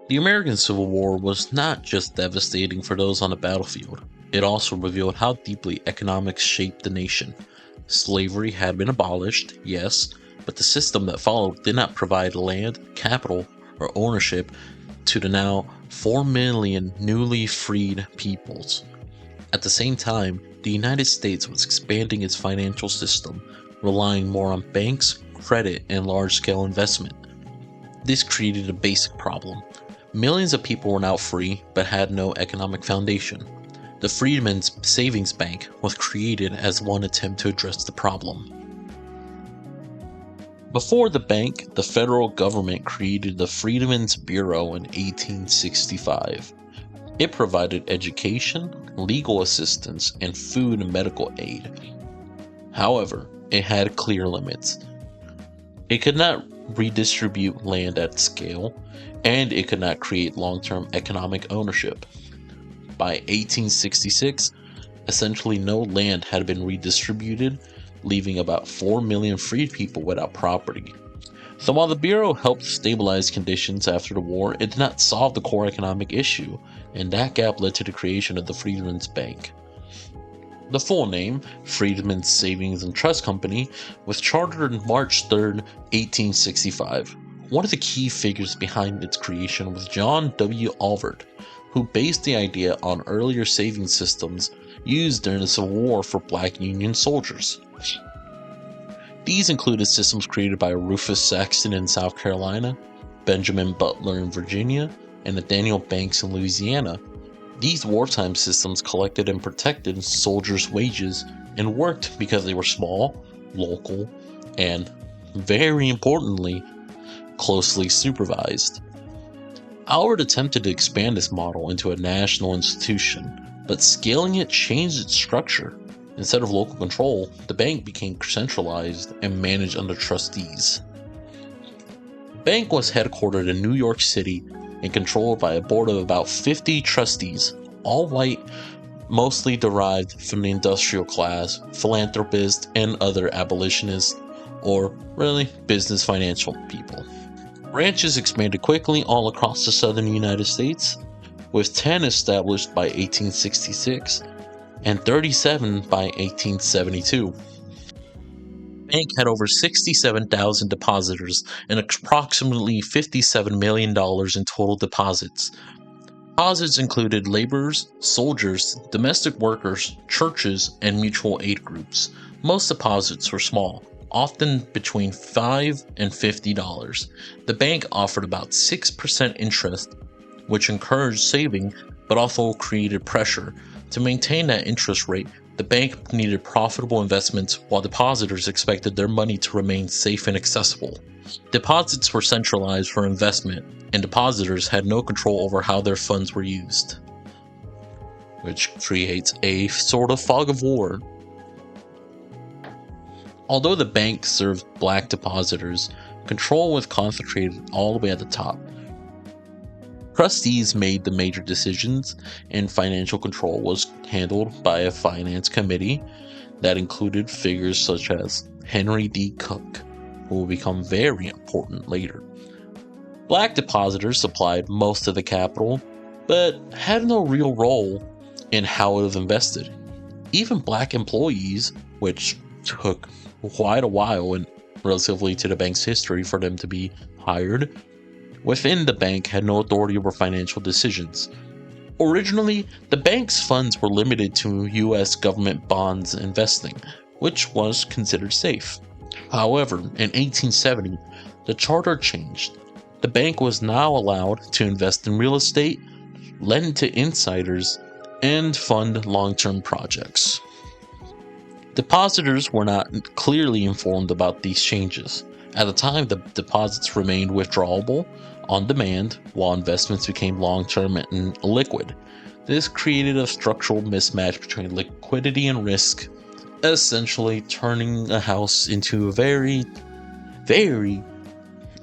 The American Civil War was not just devastating for those on the battlefield, it also revealed how deeply economics shaped the nation. Slavery had been abolished, yes, but the system that followed did not provide land, capital, or ownership to the now 4 million newly freed peoples. At the same time, the United States was expanding its financial system, relying more on banks, credit, and large scale investment. This created a basic problem. Millions of people were now free, but had no economic foundation. The Freedmen's Savings Bank was created as one attempt to address the problem. Before the bank, the federal government created the Freedmen's Bureau in 1865. It provided education, legal assistance, and food and medical aid. However, it had clear limits. It could not redistribute land at scale, and it could not create long-term economic ownership. By 1866, essentially no land had been redistributed, leaving about 4 million freed people without property. So while the Bureau helped stabilize conditions after the war, it did not solve the core economic issue, and that gap led to the creation of the Freedmen's Bank. The full name, Freedmen's Savings and Trust Company, was chartered on March 3, 1865. One of the key figures behind its creation was John W. Alvord, who based the idea on earlier savings systems used during the Civil War for black Union soldiers. These included systems created by Rufus Saxton in South Carolina, Benjamin Butler in Virginia, and Nathaniel Banks in Louisiana. These wartime systems collected and protected soldiers' wages and worked because they were small, local, and, very importantly, closely supervised. Alvord attempted to expand this model into a national institution, but scaling it changed its structure. Instead of local control, the bank became centralized and managed under trustees. The bank was headquartered in New York City and controlled by a board of about 50 trustees, all white, mostly derived from the industrial class, philanthropists, and other abolitionists, or really business financial people. Branches expanded quickly all across the southern United States, with 10 established by 1866 and 37 by 1872. The bank had over 67,000 depositors and approximately $57 million in total deposits. Deposits included laborers, soldiers, domestic workers, churches, and mutual aid groups. Most deposits were small, often between $5 and $50. The bank offered about 6% interest, which encouraged saving but also created pressure. To maintain that interest rate, the bank needed profitable investments while depositors expected their money to remain safe and accessible. Deposits were centralized for investment, and depositors had no control over how their funds were used, which creates a sort of fog of war. Although the bank served black depositors, control was concentrated all the way at the top. Trustees made the major decisions, and financial control was handled by a finance committee that included figures such as Henry D. Cook, who will become very important later. Black depositors supplied most of the capital, but had no real role in how it was invested. Even black employees, which took quite a while and relatively to the bank's history for them to be hired, within the bank had no authority over financial decisions. Originally, the bank's funds were limited to U.S. government bonds investing, which was considered safe. However, in 1870, the charter changed. The bank was now allowed to invest in real estate, lend to insiders, and fund long-term projects. Depositors were not clearly informed about these changes. At the time, the deposits remained withdrawable on demand, while investments became long-term and liquid. This created a structural mismatch between liquidity and risk, essentially turning a house into a very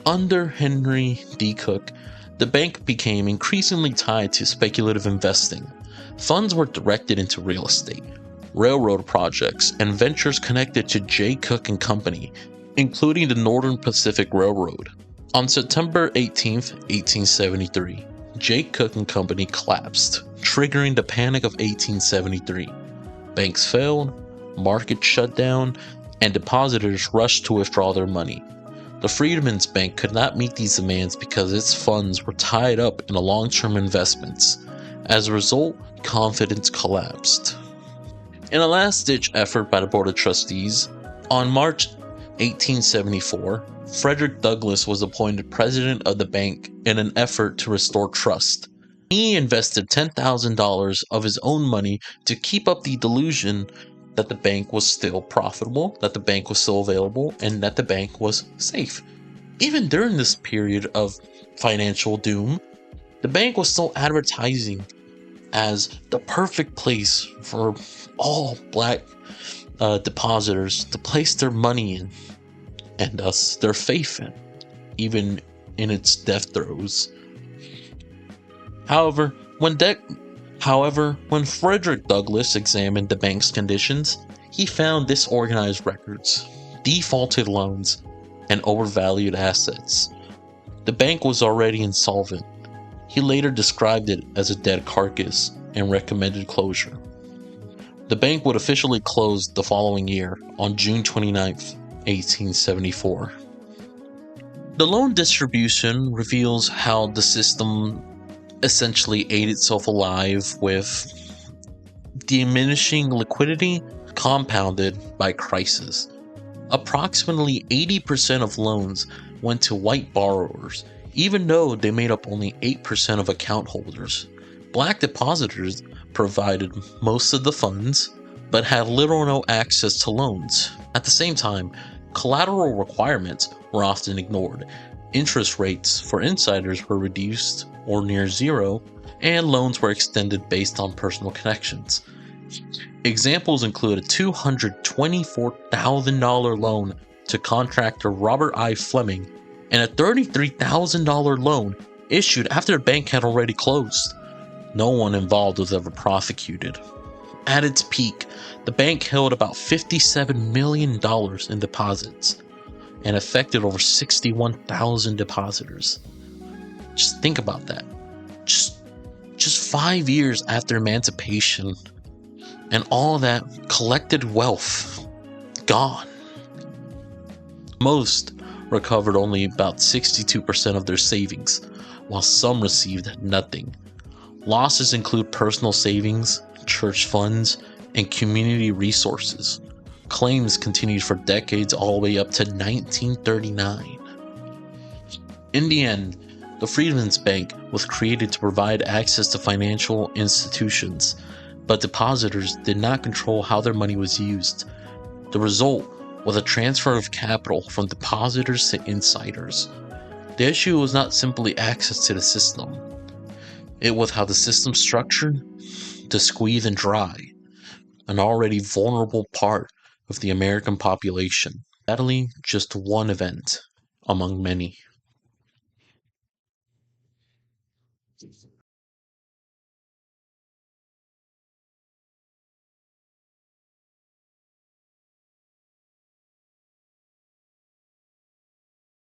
under Henry D. Cook. The bank became increasingly tied to speculative investing. Funds were directed into real estate, railroad projects, and ventures connected to J. Cook and Company, including the Northern Pacific Railroad. On September 18, 1873, Jake Cook and Company collapsed, triggering the Panic of 1873. Banks failed, markets shut down, and depositors rushed to withdraw their money. The Freedmen's Bank could not meet these demands because its funds were tied up in long-term investments. As a result, confidence collapsed. In a last-ditch effort by the Board of Trustees, on March 1874, Frederick Douglass was appointed president of the bank in an effort to restore trust. He invested $10,000 of his own money to keep up the delusion that the bank was still profitable, that the bank was still available, and that the bank was safe. Even during this period of financial doom, the bank was still advertising as the perfect place for all black depositors to place their money in, and thus their faith in, even in its death throes. However, when Frederick Douglass examined the bank's conditions, he found disorganized records, defaulted loans, and overvalued assets. The bank was already insolvent. He later described it as a dead carcass and recommended closure. The bank would officially close the following year on June 29, 1874. The loan distribution reveals how the system essentially ate itself alive with diminishing liquidity compounded by crisis. Approximately 80% of loans went to white borrowers, even though they made up only 8% of account holders. Black depositors provided most of the funds, but had little or no access to loans. At the same time, collateral requirements were often ignored. Interest rates for insiders were reduced or near zero, and loans were extended based on personal connections. Examples include a $224,000 loan to contractor Robert I. Fleming and a $33,000 loan issued after the bank had already closed. No one involved was ever prosecuted. At its peak, the bank held about $57 million in deposits and affected over 61,000 depositors. Just think about that. Just 5 years after emancipation, and all that collected wealth gone. Most recovered only about 62% of their savings, while some received nothing. Losses include personal savings, church funds, and community resources. Claims continued for decades all the way up to 1939. In the end, the Freedmen's Bank was created to provide access to financial institutions, but depositors did not control how their money was used. The result was a transfer of capital from depositors to insiders. The issue was not simply access to the system. It was how the system structured to squeeze and dry an already vulnerable part of the American population. Sadly, just one event among many.